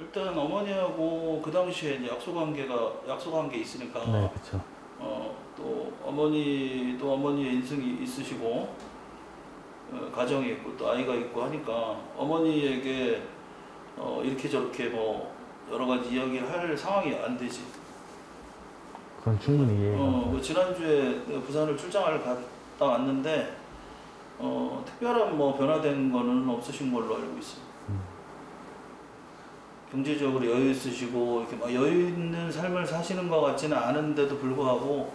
일단 어머니하고 그 당시에 이제 약속한 게 있으니까. 네, 그렇죠. 또 어머니도 어머니의 인생이 있으시고 가정이 있고 또 아이가 있고 하니까 어머니에게 이렇게 저렇게 뭐 여러 가지 이야기를 할 상황이 안 되지. 그건 충분히 이해가. 뭐 지난주에 부산을 출장을 갔다 왔는데 특별한 뭐 변화된 거는 없으신 걸로 알고 있어요. 경제적으로 여유 있으시고 이렇게 막 여유 있는 삶을 사시는 것 같지는 않은데도 불구하고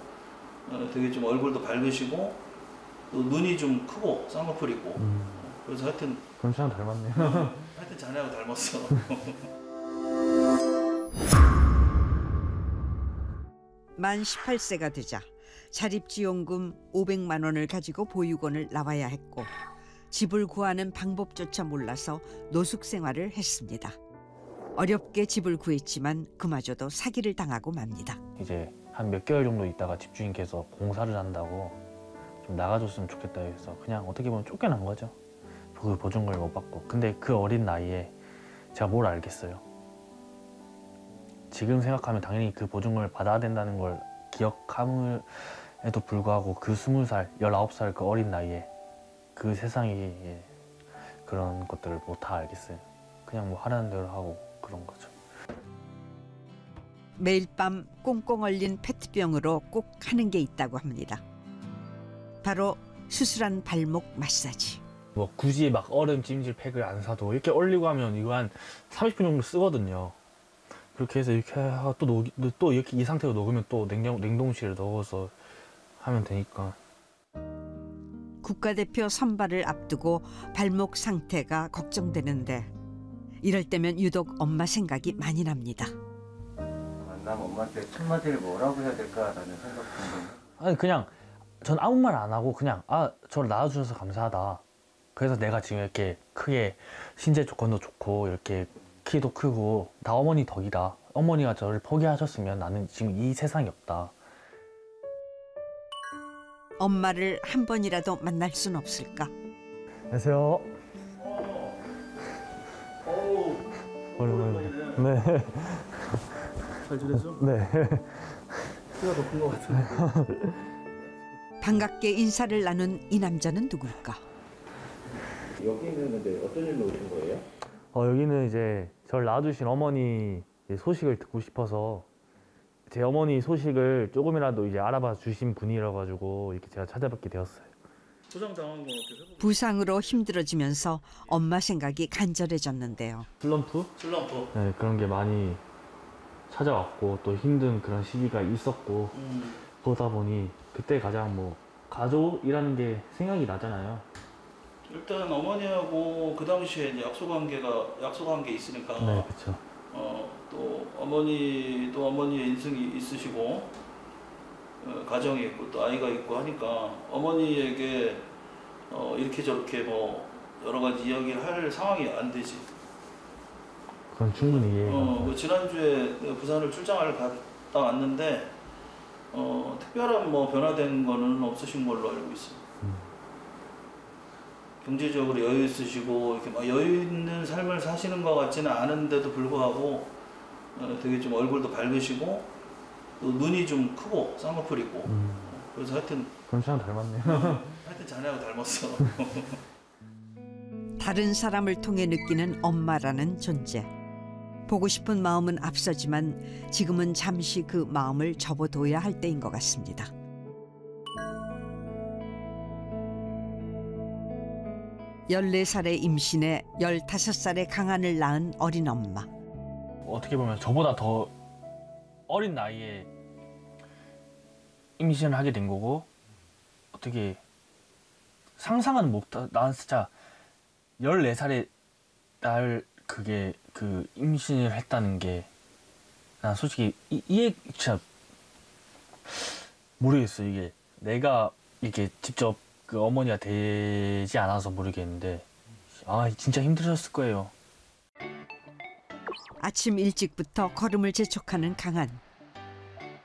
되게 좀 얼굴도 밝으시고 또 눈이 좀 크고 쌍꺼풀 있고 그래서 하여튼 그럼 저랑 닮았네요. 하여튼 자네하고 닮았어. 만 18세가 되자 자립지원금 500만 원을 가지고 보육원을 나와야 했고 집을 구하는 방법조차 몰라서 노숙 생활을 했습니다. 어렵게 집을 구했지만 그마저도 사기를 당하고 맙니다. 이제 한 몇 개월 정도 있다가 집주인께서 공사를 한다고 좀 나가줬으면 좋겠다 해서 그냥 어떻게 보면 쫓겨난 거죠. 그 보증금을 못 받고. 근데 그 어린 나이에 제가 뭘 알겠어요. 지금 생각하면 당연히 그 보증금을 받아야 된다는 걸 기억함에도 불구하고 그 20살, 19살 그 어린 나이에 그 세상에 그런 것들을 못 다 알겠어요. 그냥 뭐 하라는 대로 하고 그런 거죠. 매일 밤 꽁꽁 얼린 페트병으로 꼭 하는 게 있다고 합니다. 바로 수술한 발목 마사지. 뭐 굳이 막 얼음 찜질 팩을 안 사도 이렇게 얼리고 하면 이거 한 30분 정도 쓰거든요. 그렇게 해서 이렇게 하고 또 이렇게 이 상태로 녹으면 또 냉동실에 넣어서 하면 되니까. 국가대표 선발을 앞두고 발목 상태가 걱정되는데 이럴 때면 유독 엄마 생각이 많이 납니다. 만나면 엄마한테 첫 마디를 뭐라고 해야 될까라는 생각 드는. 아니 그냥 전 아무 말 안 하고 그냥 저를 낳아주셔서 감사하다. 그래서 내가 지금 이렇게 크게 신체 조건도 좋고 이렇게 키도 크고 다 어머니 덕이다. 어머니가 저를 포기하셨으면 나는 지금 이 세상이 없다. 엄마를 한 번이라도 만날 순 없을까? 안녕하세요. 오랜만에. 네. 잘 지냈어? 네. 키가 더 큰 것 같은데. 반갑게 인사를 나눈 이 남자는 누굴까? 여기는 근데 어떤 일로 오신 거예요? 여기는 이제 저를 낳아주신 어머니 소식을 듣고 싶어서 제 어머니 소식을 조금이라도 이제 알아봐 주신 분이라 가지고 이렇게 제가 찾아뵙게 되었어요. 부상 당한 건 어때요? 부상으로 힘들어지면서 엄마 생각이 간절해졌는데요. 슬럼프? 슬럼프. 네, 그런 게 많이 찾아왔고 또 힘든 그런 시기가 있었고 그러다 보니 그때 가장 뭐 가족이라는 게 생각이 나잖아요. 일단 어머니하고 그 당시에 이제 약속한 게 있으니까. 네, 그렇죠. 또 어머니도 어머니의 인생이 있으시고 가정이 있고 또 아이가 있고 하니까 어머니에게 이렇게 저렇게 뭐 여러 가지 이야기를 할 상황이 안 되지. 그건 충분히 이해가. 뭐 지난주에 부산을 출장을 갔다 왔는데 특별한 뭐 변화된 거는 없으신 걸로 알고 있어요. 경제적으로 여유 있으시고 이렇게 막 여유 있는 삶을 사시는 것 같지는 않은데도 불구하고 되게 좀 얼굴도 밝으시고 또 눈이 좀 크고 쌍꺼풀 있고 그래서 하여튼 그럼 저랑 닮았네요. 하여튼 자네하고 닮았어. 다른 사람을 통해 느끼는 엄마라는 존재. 보고 싶은 마음은 앞서지만 지금은 잠시 그 마음을 접어둬야 할 때인 것 같습니다. (14살의) 임신에 (15살의) 강한을 낳은 어린 엄마. 어떻게 보면 저보다 더 어린 나이에 임신을 하게 된 거고 어떻게 상상은 못한 난 진짜 14살에 날 그게 그 임신을 했다는 게 난 솔직히 이해 진짜 모르겠어. 이게 내가 이렇게 직접 그 어머니가 되지 않아서 모르겠는데 진짜 힘드셨을 거예요. 아침 일찍부터 걸음을 재촉하는 강한.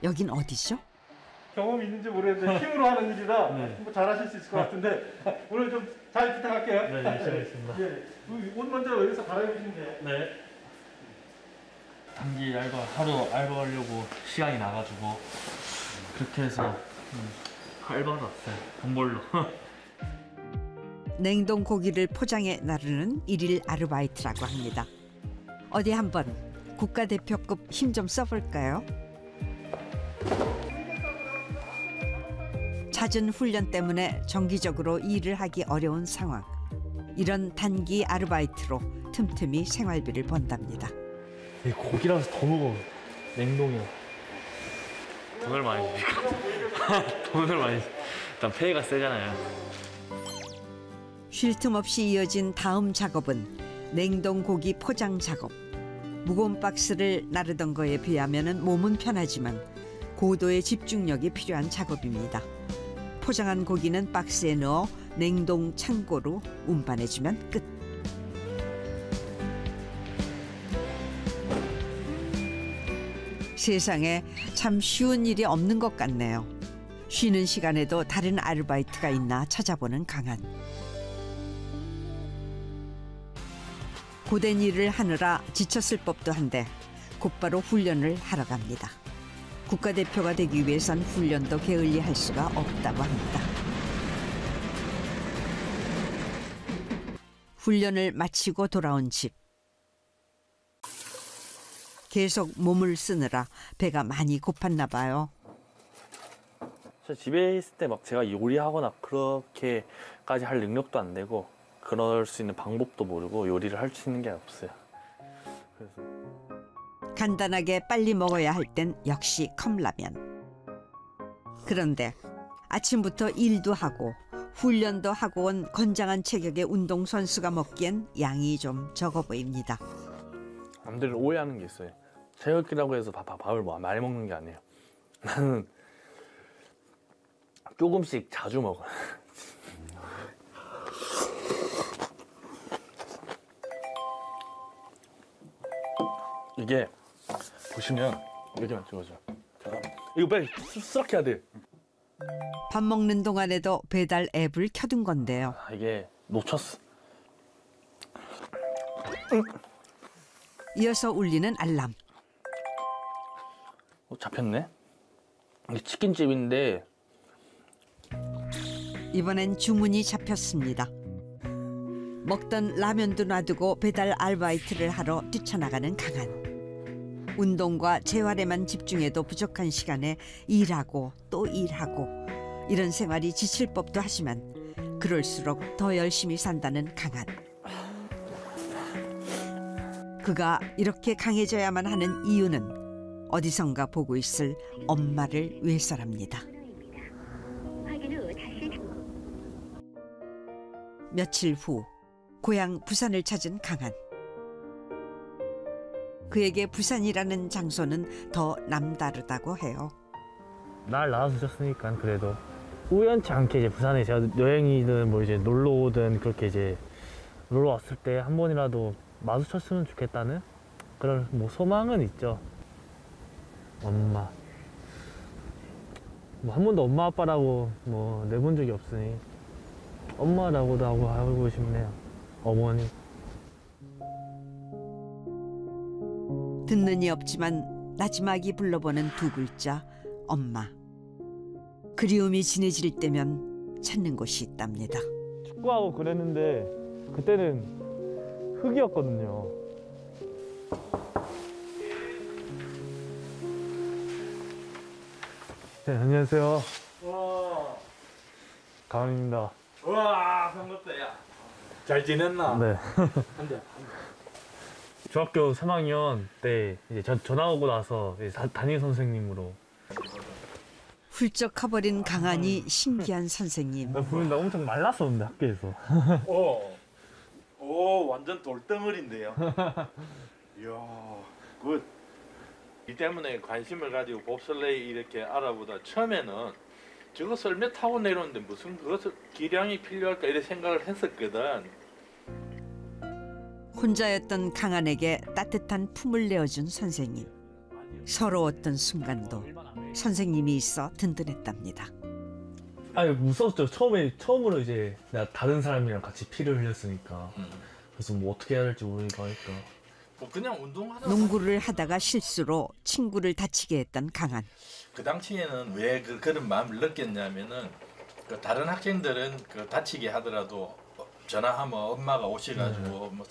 여긴 어디죠? 경험이 있는지 모르겠는데 힘으로 하는 일이라 뭐 잘하실 수 있을 것 같은데 오늘 좀 잘 부탁할게요. 네, 열심히 하겠습니다. 네, 옷 먼저 여기서 갈아입으시면 돼요. 네. 단기 알바 하루 알바하려고 시간이 나가지고 그렇게 해서 알바하러 왔어요. 돈 벌러. 냉동 고기를 포장해 나르는 일일 아르바이트라고 합니다. 어디 한번 국가대표급 힘 좀 써볼까요? 잦은 훈련 때문에 정기적으로 일을 하기 어려운 상황. 이런 단기 아르바이트로 틈틈이 생활비를 번답니다. 이 고기라서 더 무거워. 냉동이요. 돈을 많이 주니까. 돈을 많이 주. 일단 페이가 세잖아요. 쉴 틈 없이 이어진 다음 작업은 냉동 고기 포장 작업. 무거운 박스를 나르던 거에 비하면 몸은 편하지만 고도의 집중력이 필요한 작업입니다. 포장한 고기는 박스에 넣어 냉동 창고로 운반해주면 끝. 세상에 참 쉬운 일이 없는 것 같네요. 쉬는 시간에도 다른 아르바이트가 있나 찾아보는 강한. 고된 일을 하느라 지쳤을 법도 한데 곧바로 훈련을 하러 갑니다. 국가대표가 되기 위해선 훈련도 게을리할 수가 없다고 합니다. 훈련을 마치고 돌아온 집. 계속 몸을 쓰느라 배가 많이 고팠나 봐요. 저 집에 있을 때 막 제가 요리하거나 그렇게까지 할 능력도 안 되고 그럴 수 있는 방법도 모르고 요리를 할 수 있는 게 없어요. 그래서 간단하게 빨리 먹어야 할 땐 역시 컵라면. 그런데 아침부터 일도 하고 훈련도 하고 온 건장한 체격의 운동선수가 먹기엔 양이 좀 적어 보입니다. 남들은 오해하는 게 있어요. 체육이라고 해서 밥을 많이 먹는 게 아니에요. 나는 조금씩 자주 먹어요. 이게 보시면 여기만 찍어줘. 이거 빨리 수락 해야 돼. 밥 먹는 동안에도 배달 앱을 켜둔 건데요. 이게 놓쳤어. 이어서 울리는 알람. 잡혔네. 이게 치킨집인데 이번엔 주문이 잡혔습니다. 먹던 라면도 놔두고 배달 아르바이트를 하러 뛰쳐나가는 강한. 운동과 재활에만 집중해도 부족한 시간에 일하고 또 일하고 이런 생활이 지칠 법도 하지만 그럴수록 더 열심히 산다는 강한. 그가 이렇게 강해져야만 하는 이유는 어디선가 보고 있을 엄마를 위해서랍니다. 며칠 후 고향 부산을 찾은 강한. 그에게 부산이라는 장소는 더 남다르다고 해요. 날 낳아주셨으니까 그래도 우연치 않게 이제 부산에 제가 여행이든 뭐 이제 놀러 오든 그렇게 이제 놀러 왔을 때 한 번이라도 마주쳤으면 좋겠다는 그런 뭐 소망은 있죠. 엄마. 뭐 한 번도 엄마 아빠라고 뭐 내본 적이 없으니 엄마라고도 하고 싶네요. 어머니. 듣는 이 없지만 나지막이 불러보는 두 글자 엄마. 그리움이 진해질 때면 찾는 곳이 있답니다. 축구하고 그랬는데 그때는 흙이었거든요. 네, 안녕하세요. 와, 가은입니다. 와, 반갑다, 야. 잘 지냈나? 네. 한대. 중학교 3학년 때 이제 전화 오고 나서 이제 담임 선생님으로. 훌쩍 커버린 강한이 신기한 선생님. 나 엄청 말랐었는데 학교에서. 오, 완전 돌덩어리인데요. 이야, 굿. 이 때문에 관심을 가지고 봅슬레이 이렇게 알아보다 처음에는 저거 썰매 타고 내려오는데 무슨 그것을 기량이 필요할까 이런 생각을 했었거든. 혼자였던 강한에게 따뜻한 품을 내어준 선생님. 서러웠던 순간도 선생님이 있어 든든했답니다. 아니 무서웠죠. 처음으로 이제 내가 다른 사람이랑 같이 피를 흘렸으니까. 그래서 뭐 어떻게 해야 될지 모르니까 하니까 뭐 그냥 운동하다. 농구를 하다가 실수로 친구를 다치게 했던 강한. 그 당시에는 왜 그런 마음을 느꼈냐면은 그 다른 학생들은 그 다치게 하더라도 전화하면 엄마가 오셔가지고 뭐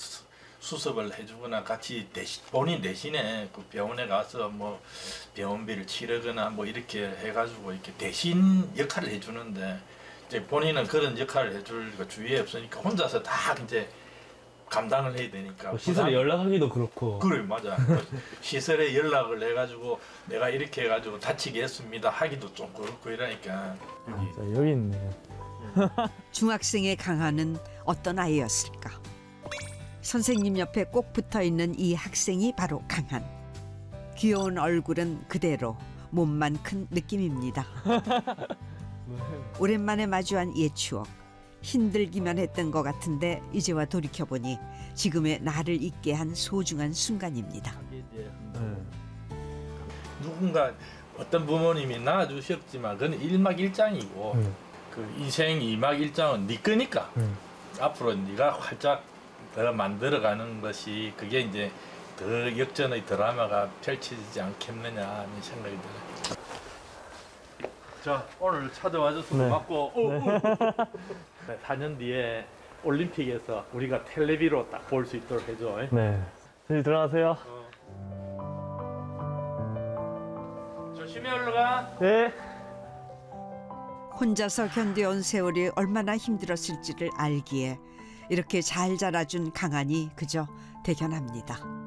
수습을 해주거나 같이 본인 대신에 그 병원에 가서 뭐 병원비를 치르거나 뭐 이렇게 해가지고 이렇게 대신 역할을 해주는데 이제 본인은 그런 역할을 해줄 그 주위에 없으니까 혼자서 다 이제 감당을 해야 되니까 시설에 연락하기도 그렇고. 그래 맞아. 시설에 연락을 해가지고 내가 이렇게 해가지고 다치게 했습니다 하기도 좀 그렇고 이러니까 여기 있네. 중학생의 강한은 어떤 아이였을까? 선생님 옆에 꼭 붙어있는 이 학생이 바로 강한. 귀여운 얼굴은 그대로, 몸만 큰 느낌입니다. 오랜만에 마주한 옛 추억. 힘들기만 했던 것 같은데 이제와 돌이켜보니 지금의 나를 잊게 한 소중한 순간입니다. 누군가 어떤 부모님이 낳아주셨지만 그건 일막일장이고 그 인생 이막일장은 네 거니까 앞으로 네가 활짝 더 만들어가는 것이 그게 이제 더 역전의 드라마가 펼쳐지지 않겠느냐 하는 생각이 들어요. 자 오늘 찾아와줘서 고맙고 4년 뒤에 올림픽에서 우리가 텔레비로 딱 볼 수 있도록 해줘. 네. 저희 들어가세요. 조심히 올라가. 네. 혼자서 견뎌온 세월이 얼마나 힘들었을지를 알기에 이렇게 잘 자라준 강한이 그저 대견합니다.